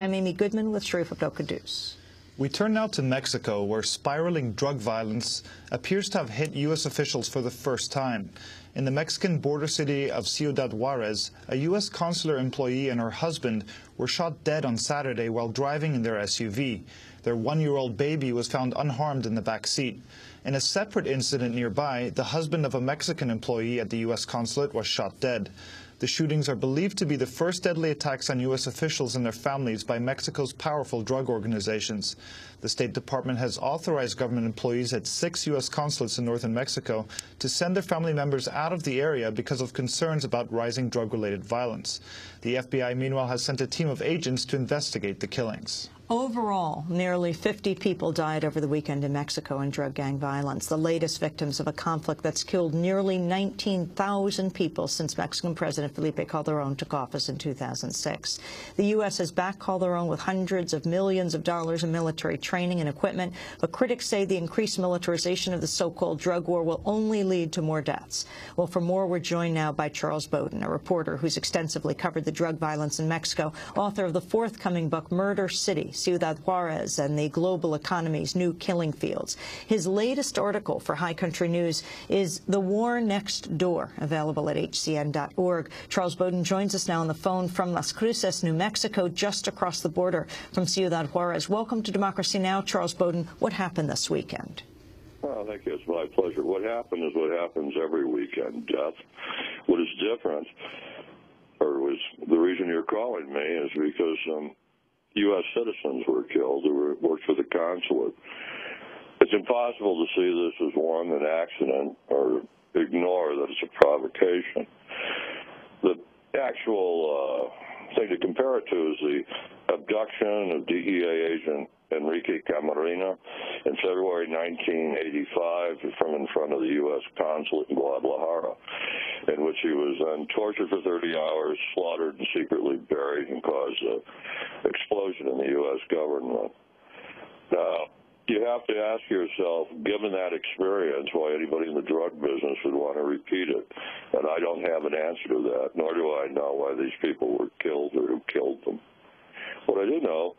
I'm Amy Goodman with Sharif Abdel-Qaddus. We turn now to Mexico, where spiraling drug violence appears to have hit U.S. officials for the first time. In the Mexican border city of Ciudad Juárez, a U.S. consular employee and her husband were shot dead on Saturday while driving in their SUV. Their one-year-old baby was found unharmed in the back seat. In a separate incident nearby, the husband of a Mexican employee at the U.S. consulate was shot dead. The shootings are believed to be the first deadly attacks on U.S. officials and their families by Mexico's powerful drug organizations. The State Department has authorized government employees at 6 U.S. consulates in northern Mexico to send their family members out of the area because of concerns about rising drug-related violence. The FBI, meanwhile, has sent a team of agents to investigate the killings. Overall, nearly 50 people died over the weekend in Mexico in drug gang violence, the latest victims of a conflict that's killed nearly 19,000 people since Mexican President Felipe Calderón took office in 2006. The U.S. has backed Calderón with hundreds of millions of dollars in military training and equipment, but critics say the increased militarization of the so-called drug war will only lead to more deaths. Well, for more, we're joined now by Charles Bowden, a reporter who's extensively covered the drug violence in Mexico, author of the forthcoming book, Murder City, Ciudad Juárez and the Global Economy's New Killing Fields. His latest article for High Country News is The War Next Door, available at hcn.org. Charles Bowden joins us now on the phone from Las Cruces, New Mexico, just across the border from Ciudad Juárez. Welcome to Democracy Now!, Charles Bowden. What happened this weekend? Well, thank you. It's my pleasure. What happened is what happens every weekend, death. What is different, or was the reason you're calling me, is because U.S. citizens were killed who worked for the consulate. It's impossible to see this as, one, an accident, or ignore that it's a provocation. The actual thing to compare it to is the abduction of DEA agent Enrique Camarena in February 1985 from in front of the U.S. consulate in Guadalajara, in which he was then tortured for 30 hours, slaughtered and secretly buried, and caused an explosion in the U.S. government. Now, you have to ask yourself, given that experience, why anybody in the drug business would want to repeat it. And I don't have an answer to that, nor do I know why these people were killed or who killed them. What I do know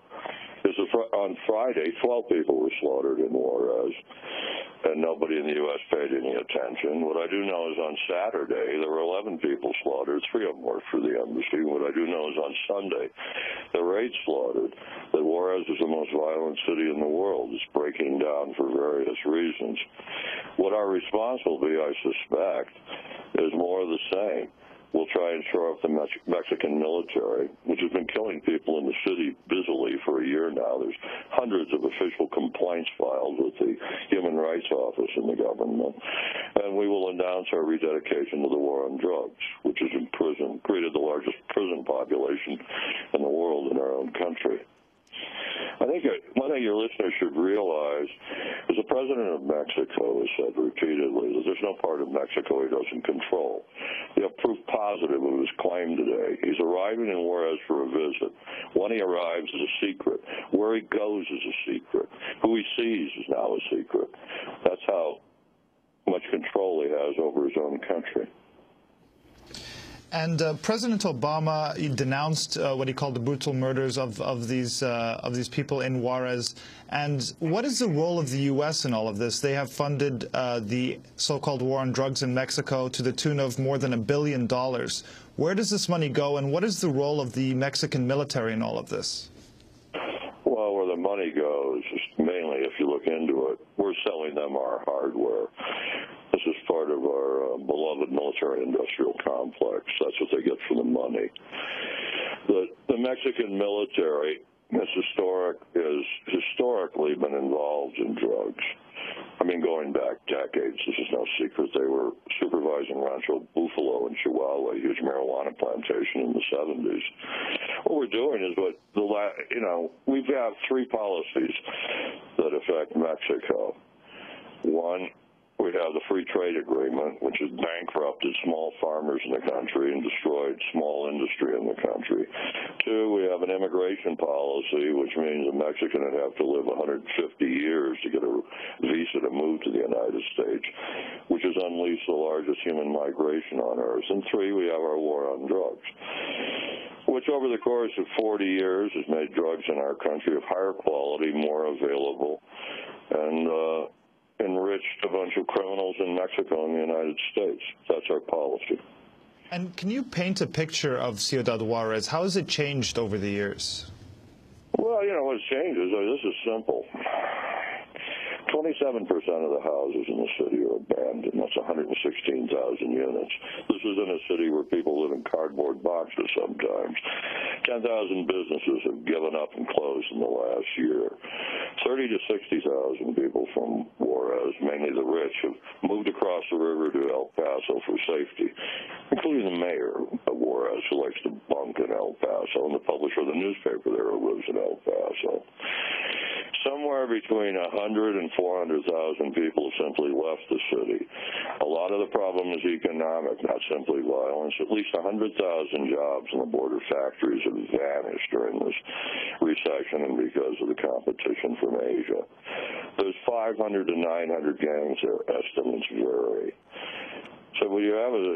is that on Friday, 12 people were slaughtered in Juarez, and nobody in the U.S. paid any attention. What I do know is on Saturday, there were 11 people slaughtered. 3 of them worked for the embassy. What I do know is on Sunday, there were 8 slaughtered. That Juarez is the most violent city in the world. It's breaking down for various reasons. What our response will be, I suspect, is more of the same. We'll try and shore up the Mexican military, which has been killing people in the city busily for a year now. There's hundreds of official complaints filed with the Human Rights Office in the government. And we will announce our rededication to the war on drugs, which has created the largest prison population in the world in our own country. I think one thing your listeners should realize is the president of Mexico has said repeatedly that there's no part of Mexico he doesn't control. You have proof positive of his claim today. He's arriving in Juarez for a visit. When he arrives is a secret. Where he goes is a secret. Who he sees is now a secret. That's how much control he has over his own country. And President Obama denounced what he called the brutal murders of these people in Juarez. And what is the role of the U.S. in all of this? They have funded the so-called war on drugs in Mexico to the tune of more than $1 billion. Where does this money go, and what is the role of the Mexican military in all of this? Well, where the money goes, mainly if you look into it, we're selling them our hardware. This is part of our beloved military-industrial complex. That's what they get for the money. The Mexican military has historically been involved in drugs. I mean, going back decades, this is no secret. They were supervising Rancho Buffalo in Chihuahua, a huge marijuana plantation in the 70s. What we're doing is we have 3 policies that affect Mexico. One, we have the free trade agreement, which has bankrupted small farmers in the country and destroyed small industry in the country. 2, we have an immigration policy, which means a Mexican would have to live 150 years to get a visa to move to the United States, which has unleashed the largest human migration on Earth. And 3, we have our war on drugs. which over the course of 40 years has made drugs in our country of higher quality, more available, and enriched a bunch of criminals in Mexico and the United States. That's our policy. And can you paint a picture of Ciudad Juárez? How has it changed over the years? Well, you know, what's changed is, this is simple. 27% of the houses in the city are abandoned. That's 116,000 units. This is in a city where people live in cardboard boxes sometimes. 10,000 businesses have given up and closed in the last year. 30 to 60,000 people from Juarez, mainly the rich, have moved across the river to El Paso for safety, including the mayor of Juarez, who likes to bunk in El Paso, and the publisher of the newspaper there who lives in El Paso. Somewhere between 100 and 400,000 people have simply left the city. A lot of the problem is economic, not simply violence. At least 100,000 jobs in the border factories have vanished during this recession and because of the competition from Asia. There's 500 to 900 gangs there. Estimates vary. So what you have is,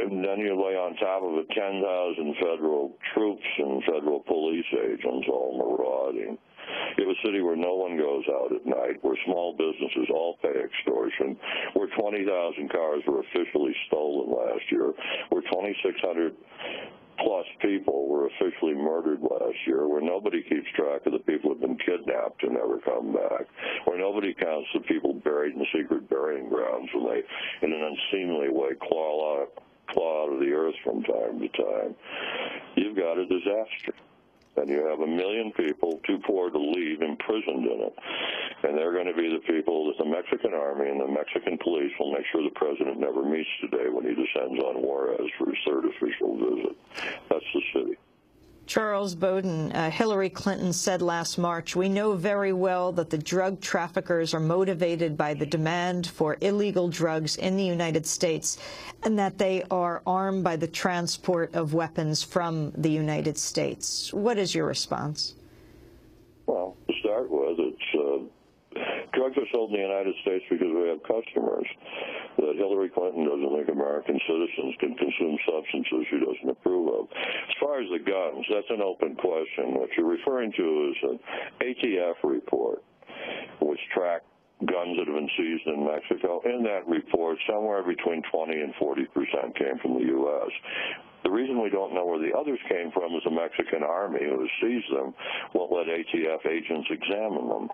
and then you lay on top of it 10,000 federal troops and federal police agents all marauding. You have a city where no one goes out at night, where small businesses all pay extortion, where 20,000 cars were officially stolen last year, where 2,600 plus people were officially murdered last year, where nobody keeps track of the people who have been kidnapped and never come back, where nobody counts the people buried in secret burying grounds when they, in an unseemly way, claw out of the earth from time to time. You've got a disaster. And you have 1 million people, too poor to leave, imprisoned in it. And they're going to be the people that the Mexican army and the Mexican police will make sure the president never meets today when he descends on Juarez for his third official visit. That's the city. Charles Bowden, Hillary Clinton said last March, "We know very well that the drug traffickers are motivated by the demand for illegal drugs in the United States and that they are armed by the transport of weapons from the United States." What is your response? Well, to start with, drugs are sold in the United States because we have customers. That Hillary Clinton doesn't think American citizens can consume substances she doesn't approve of. As far as the guns, that's an open question. What you're referring to is an ATF report, which tracked guns that have been seized in Mexico. In that report, somewhere between 20 and 40% came from the U.S. The reason we don't know where the others came from is the Mexican army who has seized them won't let ATF agents examine them.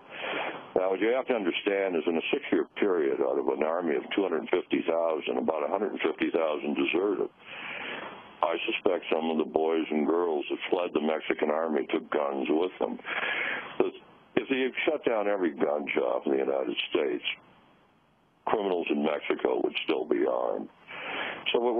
Now, what you have to understand is in a 6-year period, out of an army of 250,000, about 150,000 deserted. I suspect some of the boys and girls that fled the Mexican army took guns with them. If you shut down every gun shop in the United States, criminals in Mexico would still be armed. So what